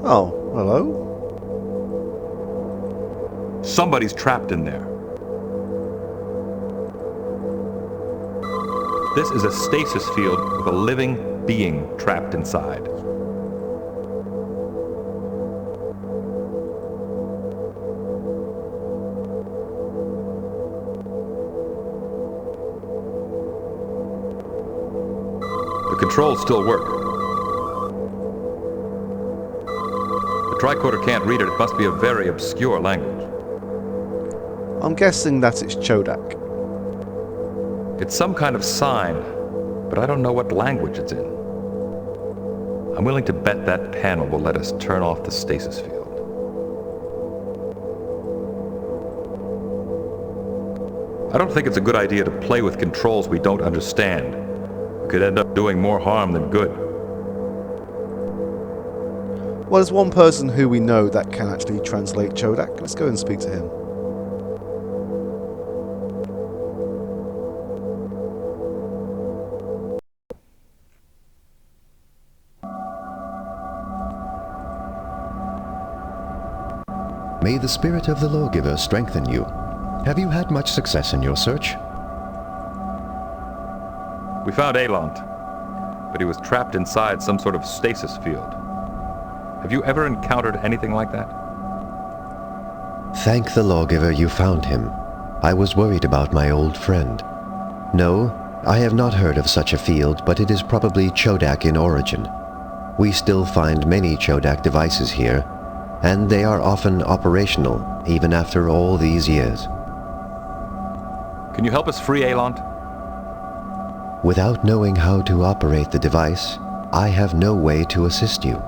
Oh, hello? Somebody's trapped in there. This is a stasis field with a living being trapped inside. The controls still work. The tricorder can't read it. It must be a very obscure language. I'm guessing that it's Chodak. It's some kind of sign, but I don't know what language it's in. I'm willing to bet that panel will let us turn off the stasis field. I don't think it's a good idea to play with controls we don't understand. We could end up doing more harm than good. Well, there's one person who we know that can actually translate Chodak. Let's go and speak to him. May the spirit of the lawgiver strengthen you. Have you had much success in your search? We found Alant, but he was trapped inside some sort of stasis field. Have you ever encountered anything like that? Thank the lawgiver you found him. I was worried about my old friend. No, I have not heard of such a field, but it is probably Chodak in origin. We still find many Chodak devices here, and they are often operational, even after all these years. Can you help us free Alant? Without knowing how to operate the device, I have no way to assist you.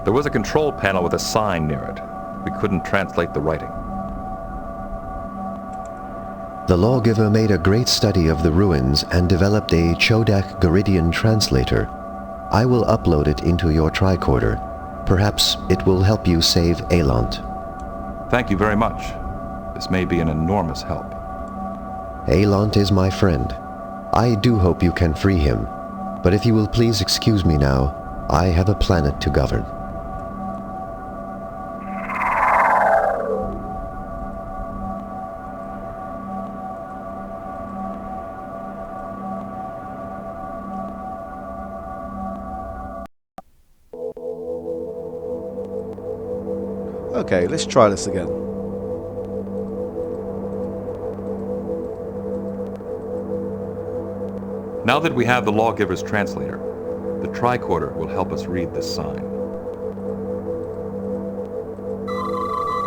There was a control panel with a sign near it. We couldn't translate the writing. The lawgiver made a great study of the ruins and developed a Chodak Garidian translator. I will upload it into your tricorder. Perhaps it will help you save Alant. Thank you very much. This may be an enormous help. Alant is my friend. I do hope you can free him, but if you will please excuse me now, I have a planet to govern. Okay, let's try this again. Now that we have the lawgiver's translator, the tricorder will help us read this sign.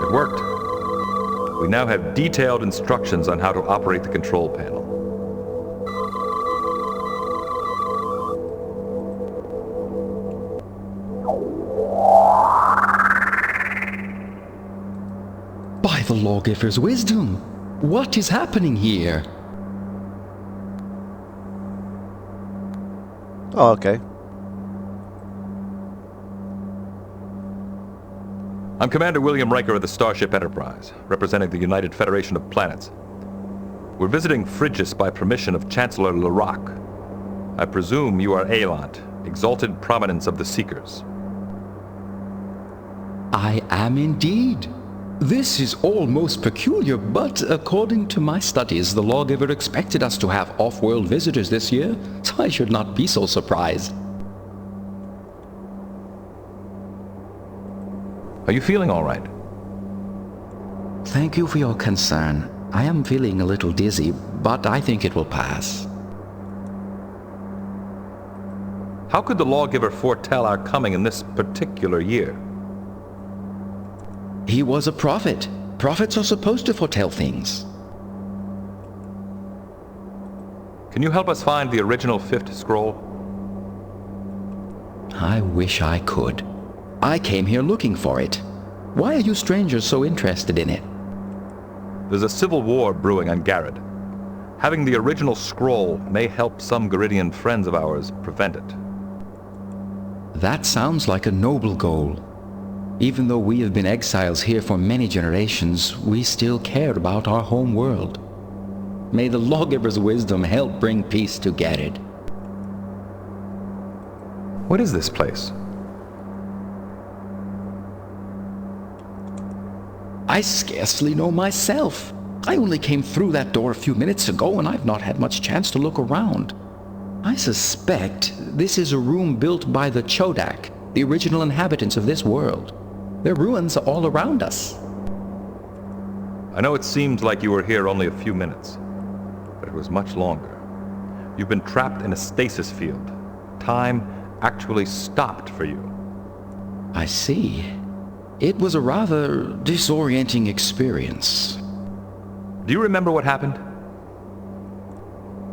It worked. We now have detailed instructions on how to operate the control panel. By the lawgiver's wisdom, what is happening here? Oh, okay. I'm Commander William Riker of the Starship Enterprise, representing the United Federation of Planets. We're visiting Phrygia by permission of Chancellor Larac. I presume you are Alant, exalted prominence of the Seekers. I am indeed. This is all most peculiar, but according to my studies, the lawgiver expected us to have off-world visitors this year, so I should not be so surprised. Are you feeling all right? Thank you for your concern. I am feeling a little dizzy, but I think it will pass. How could the lawgiver foretell our coming in this particular year? He was a prophet. Prophets are supposed to foretell things. Can you help us find the original fifth scroll? I wish I could. I came here looking for it. Why are you strangers so interested in it? There's a civil war brewing on Garrod. Having the original scroll may help some Garidian friends of ours prevent it. That sounds like a noble goal. Even though we have been exiles here for many generations, we still care about our home world. May the lawgiver's wisdom help bring peace to Garrod. What is this place? I scarcely know myself. I only came through that door a few minutes ago, and I've not had much chance to look around. I suspect this is a room built by the Chodak, the original inhabitants of this world. Their ruins are all around us. I know it seemed like you were here only a few minutes, but it was much longer. You've been trapped in a stasis field. Time actually stopped for you. I see. It was a rather disorienting experience. Do you remember what happened?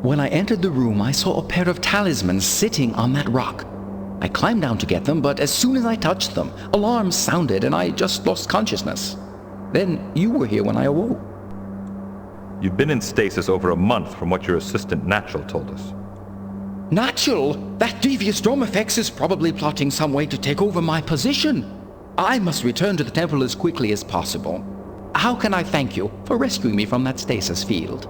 When I entered the room, I saw a pair of talismans sitting on that rock. I climbed down to get them, but as soon as I touched them, alarms sounded and I just lost consciousness. Then you were here when I awoke. You've been in stasis over a month from what your assistant Natural told us. Natural? That devious Dromefex is probably plotting some way to take over my position. I must return to the temple as quickly as possible. How can I thank you for rescuing me from that stasis field?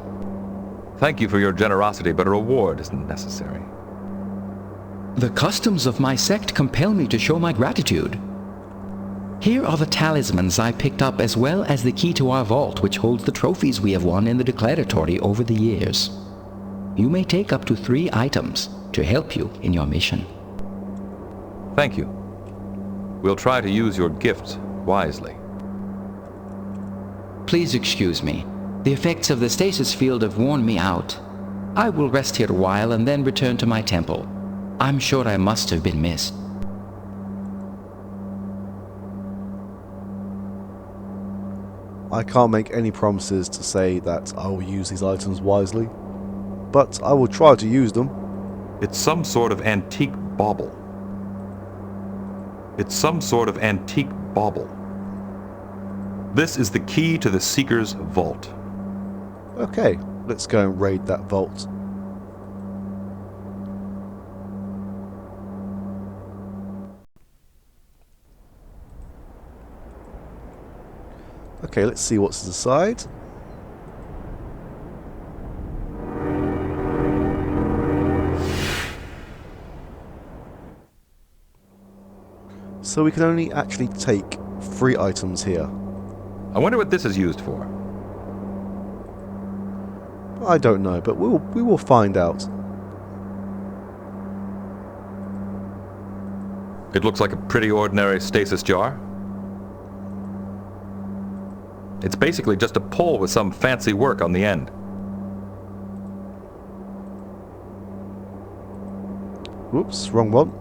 Thank you for your generosity, but a reward isn't necessary. The customs of my sect compel me to show my gratitude. Here are the talismans I picked up, as well as the key to our vault, which holds the trophies we have won in the declaratory over the years. You may take up to 3 items to help you in your mission. Thank you. We'll try to use your gifts wisely. Please excuse me. The effects of the stasis field have worn me out. I will rest here a while and then return to my temple. I'm sure I must have been missed. I can't make any promises to say that I will use these items wisely, but I will try to use them. It's some sort of antique bauble. It's some sort of antique bauble. This is the key to the Seeker's vault. Okay, let's go and raid that vault. Okay, let's see what's inside. So we can only actually take 3 items here. I wonder what this is used for. I don't know, but we will find out. It looks like a pretty ordinary stasis jar. It's basically just a pole with some fancy work on the end. Whoops, wrong one.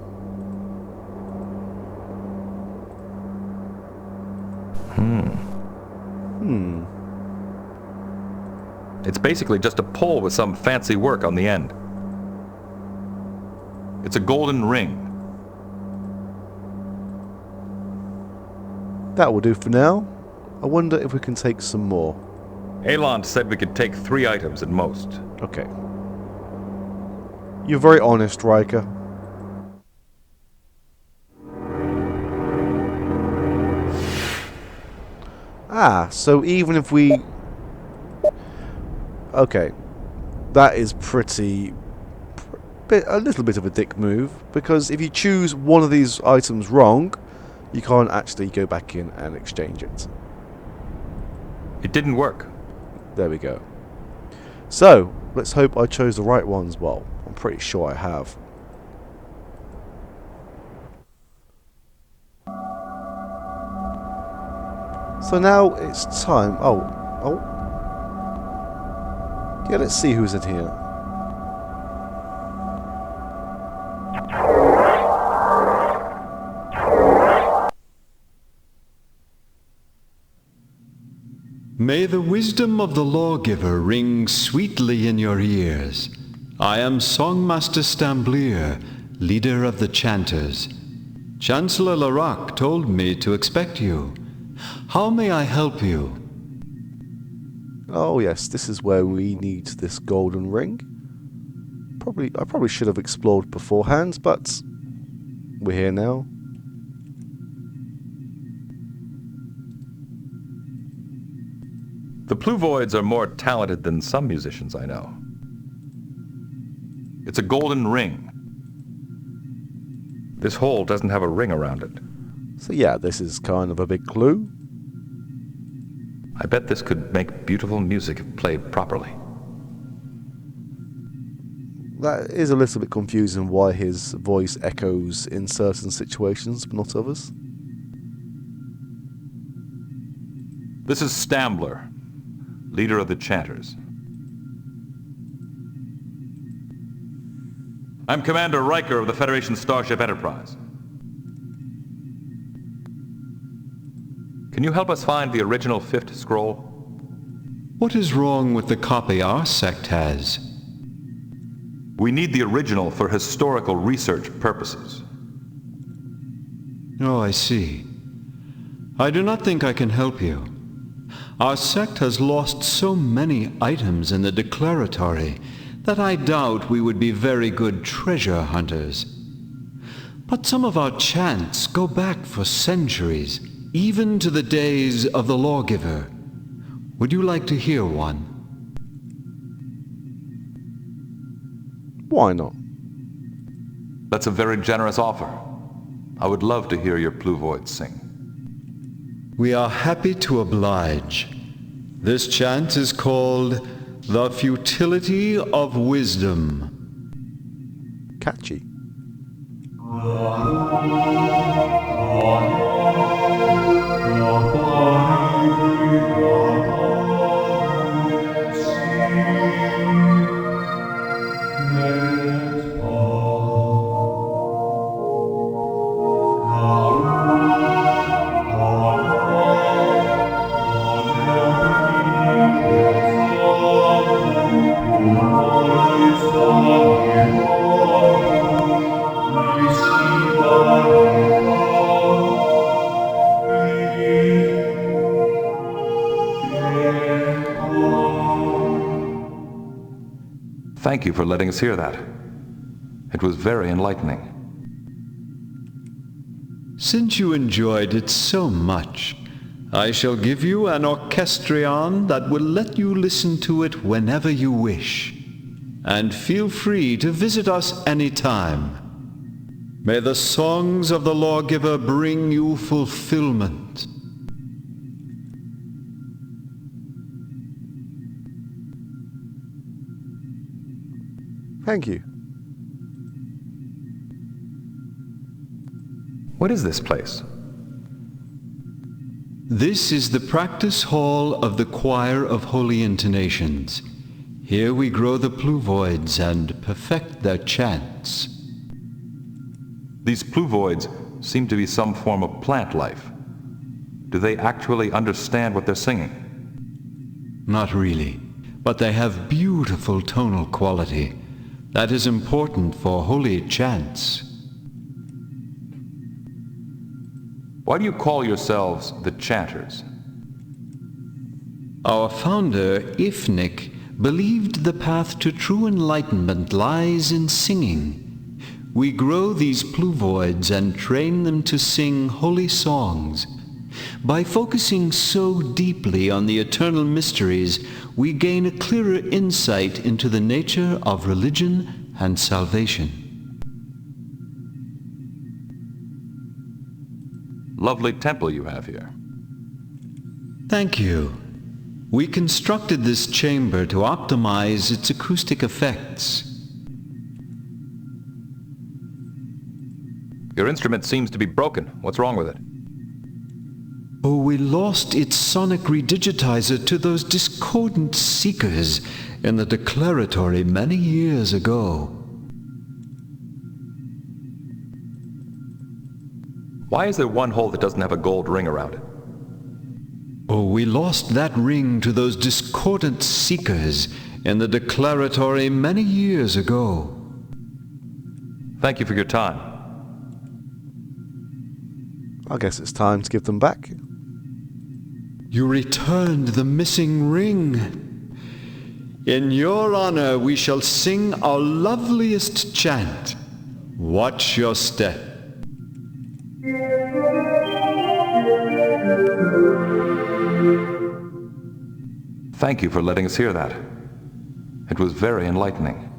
It's basically just a pole with some fancy work on the end. It's a golden ring. That will do for now. I wonder if we can take some more. Alant said we could take 3 items at most. Okay. You're very honest, Riker. Ah, so even if we... Okay. That is a little bit of a dick move, because if you choose one of these items wrong, you can't actually go back in and exchange it. It didn't work. There we go. So, let's hope I chose the right ones. Well, I'm pretty sure I have. So now it's time. Oh. Yeah, let's see who's in here. May the wisdom of the lawgiver ring sweetly in your ears. I am Songmaster Stamblier, leader of the Chanters. Chancellor Larak told me to expect you. How may I help you? Oh yes, this is where we need this golden ring. I probably should have explored beforehand, but we're here now. The Pluvoids are more talented than some musicians I know. It's a golden ring. This hole doesn't have a ring around it. So yeah, this is kind of a big clue. I bet this could make beautiful music if played properly. That is a little bit confusing why his voice echoes in certain situations but not others. This is Stambler, leader of the Chanters. I'm Commander Riker of the Federation Starship Enterprise. Can you help us find the original fifth scroll? What is wrong with the copy our sect has? We need the original for historical research purposes. Oh, I see. I do not think I can help you. Our sect has lost so many items in the declaratory that I doubt we would be very good treasure hunters. But some of our chants go back for centuries, even to the days of the lawgiver. Would you like to hear one? Why not? That's a very generous offer. I would love to hear your pluvoids sing. We are happy to oblige. This chant is called The Futility of Wisdom. Catchy. Thank you for letting us hear that. It was very enlightening. Since you enjoyed it so much, I shall give you an orchestrion that will let you listen to it whenever you wish. And feel free to visit us any time. May the songs of the lawgiver bring you fulfillment. Thank you. What is this place? This is the practice hall of the Choir of Holy Intonations. Here we grow the pluvoids and perfect their chants. These pluvoids seem to be some form of plant life. Do they actually understand what they're singing? Not really, but they have beautiful tonal quality. That is important for holy chants. Why do you call yourselves the Chanters? Our founder, Ifnik, believed the path to true enlightenment lies in singing. We grow these pluvoids and train them to sing holy songs. By focusing so deeply on the eternal mysteries, we gain a clearer insight into the nature of religion and salvation. Lovely temple you have here. Thank you. We constructed this chamber to optimize its acoustic effects. Your instrument seems to be broken. What's wrong with it? Oh, we lost its sonic redigitizer to those discordant seekers in the declaratory many years ago. Why is there one hole that doesn't have a gold ring around it? Oh, we lost that ring to those discordant seekers in the declaratory many years ago. Thank you for your time. I guess it's time to give them back. You returned the missing ring. In your honor, we shall sing our loveliest chant. Watch your step. Thank you for letting us hear that. It was very enlightening.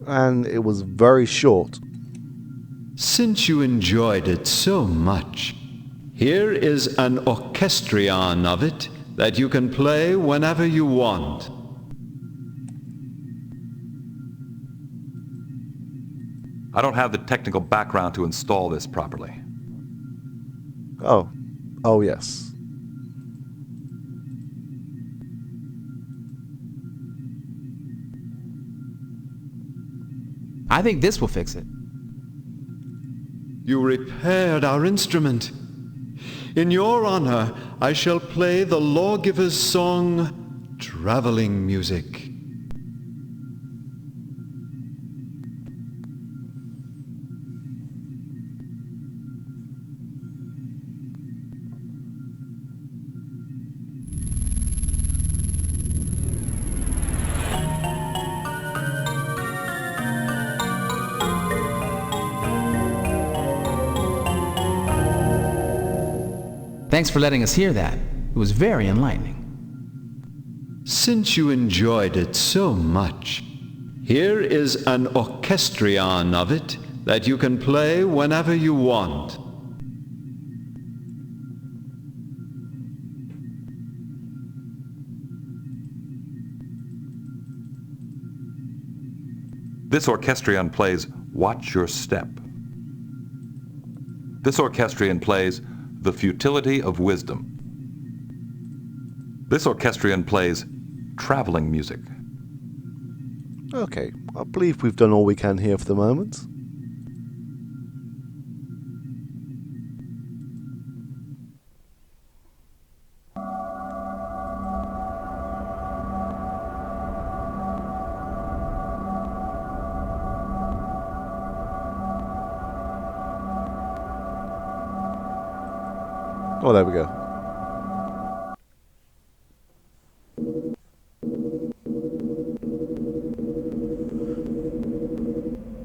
And it was very short. Since you enjoyed it so much, here is an orchestrion of it that you can play whenever you want. I don't have the technical background to install this properly. Oh yes. I think this will fix it. You repaired our instrument. In your honor, I shall play the lawgiver's song, Traveling Music. Thanks for letting us hear that. It was very enlightening. Since you enjoyed it so much, here is an orchestrion of it that you can play whenever you want. This orchestrion plays Watch Your Step. This orchestrion plays The Futility of Wisdom. This orchestrion plays Traveling Music. Okay, I believe we've done all we can here for the moment. Oh, there we go.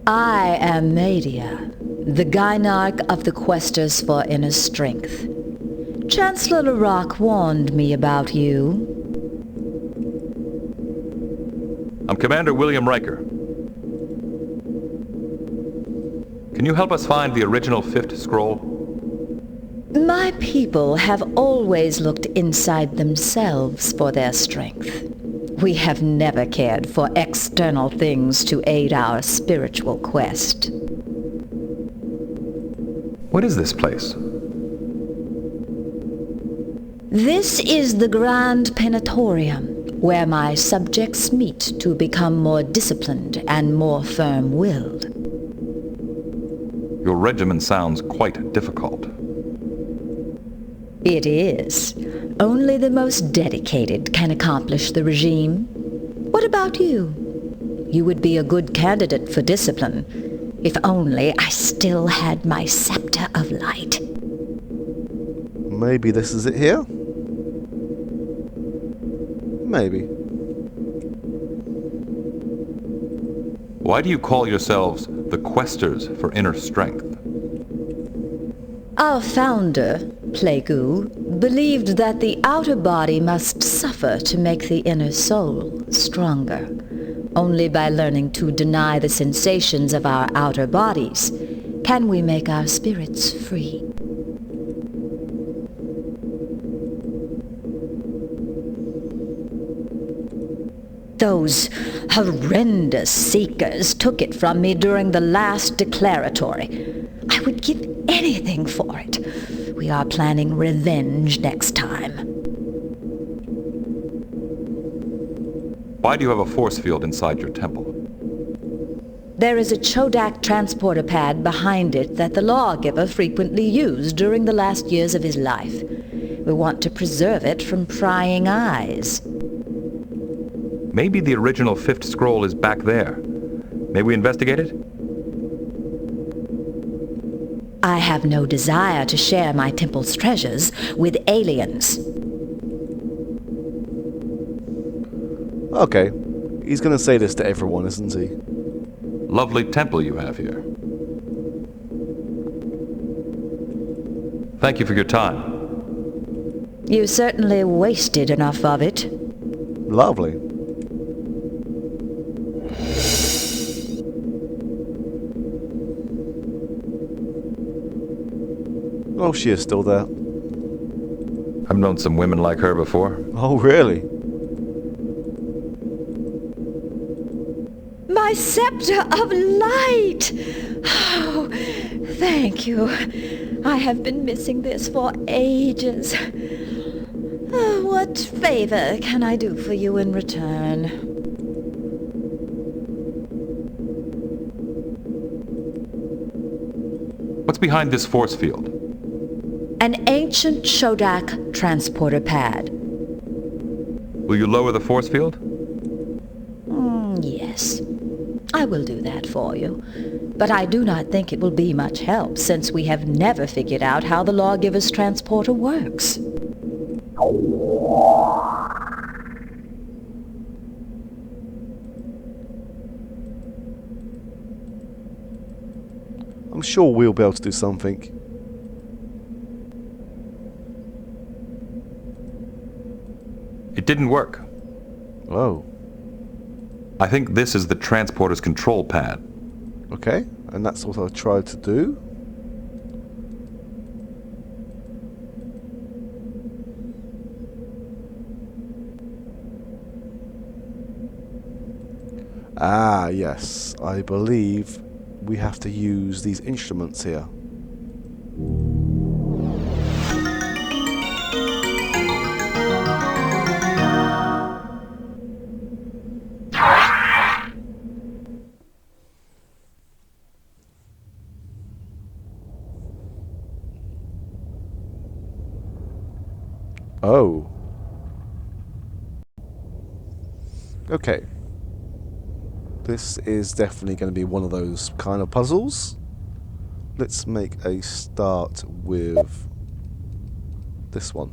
I am Media, the Gynarch of the Questers for Inner Strength. Chancellor Larock warned me about you. I'm Commander William Riker. Can you help us find the original fifth scroll? My people have always looked inside themselves for their strength. We have never cared for external things to aid our spiritual quest. What is this place? This is the Grand Penatorium, where my subjects meet to become more disciplined and more firm-willed. Your regimen sounds quite difficult. It is. Only the most dedicated can accomplish the regime. What about you? You would be a good candidate for discipline, if only I still had my scepter of light. Maybe this is it here? Maybe. Why do you call yourselves the Questers for Inner Strength? Our founder, Plagu, believed that the outer body must suffer to make the inner soul stronger. Only by learning to deny the sensations of our outer bodies can we make our spirits free. Those horrendous seekers took it from me during the last declaratory. I would give anything for it. We are planning revenge next time. Why do you have a force field inside your temple? There is a Chodak transporter pad behind it that the lawgiver frequently used during the last years of his life. We want to preserve it from prying eyes. Maybe the original fifth scroll is back there. May we investigate it? I have no desire to share my temple's treasures with aliens. Okay. He's gonna say this to everyone, isn't he? Lovely temple you have here. Thank you for your time. You certainly wasted enough of it. Lovely. Oh, she is still there. I've known some women like her before. Oh, really? My scepter of light! Oh, thank you. I have been missing this for ages. What favor can I do for you in return? What's behind this force field? An ancient Shodak transporter pad. Will you lower the force field? Yes, I will do that for you. But I do not think it will be much help, since we have never figured out how the Lawgiver's transporter works. I'm sure we'll be able to do something. It didn't work. Oh, I think this is the transporter's control pad. okay. And that's what I tried to do. Ah, yes. I believe we have to use these instruments here. Oh. Okay. This is definitely going to be one of those kind of puzzles. Let's make a start with this one.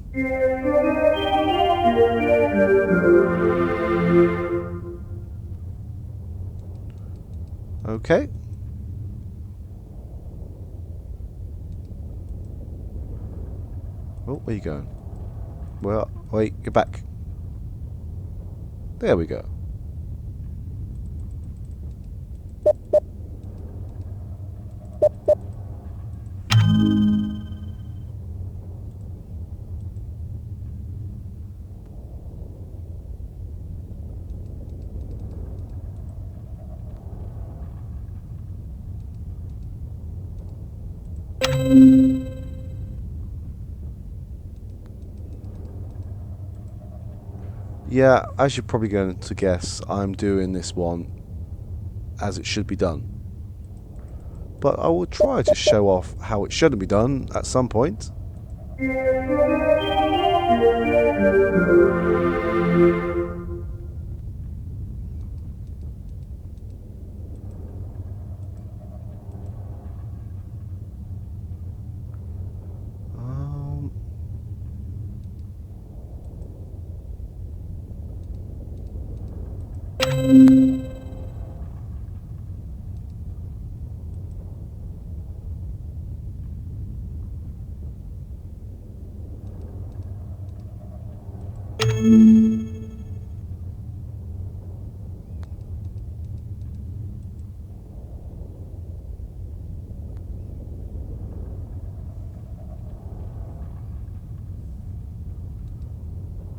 Okay. Oh, where you going? Well, wait, get back. There we go. Yeah, as you're probably going to guess, I'm doing this one as it should be done. But I will try to show off how it shouldn't be done at some point.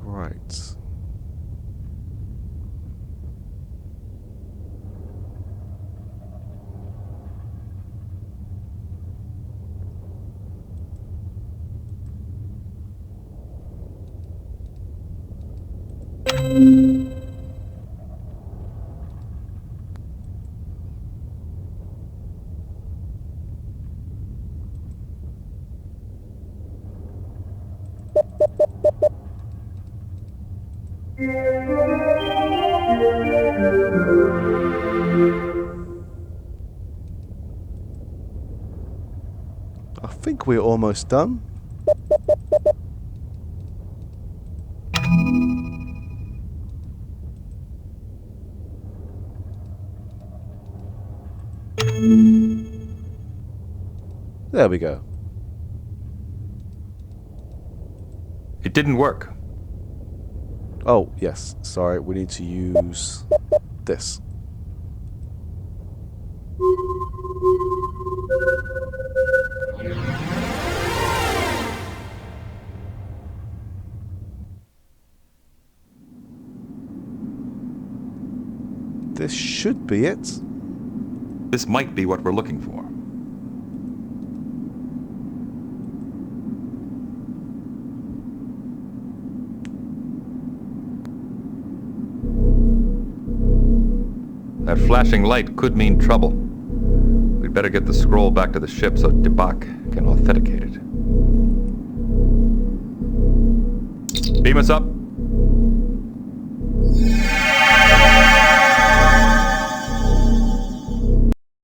Right. I think we're almost done. There we go. It didn't work. Oh, yes. Sorry, we need to use this. This should be it. This might be what we're looking for. That flashing light could mean trouble. We'd better get the scroll back to the ship so Debak can authenticate it. Beam us up.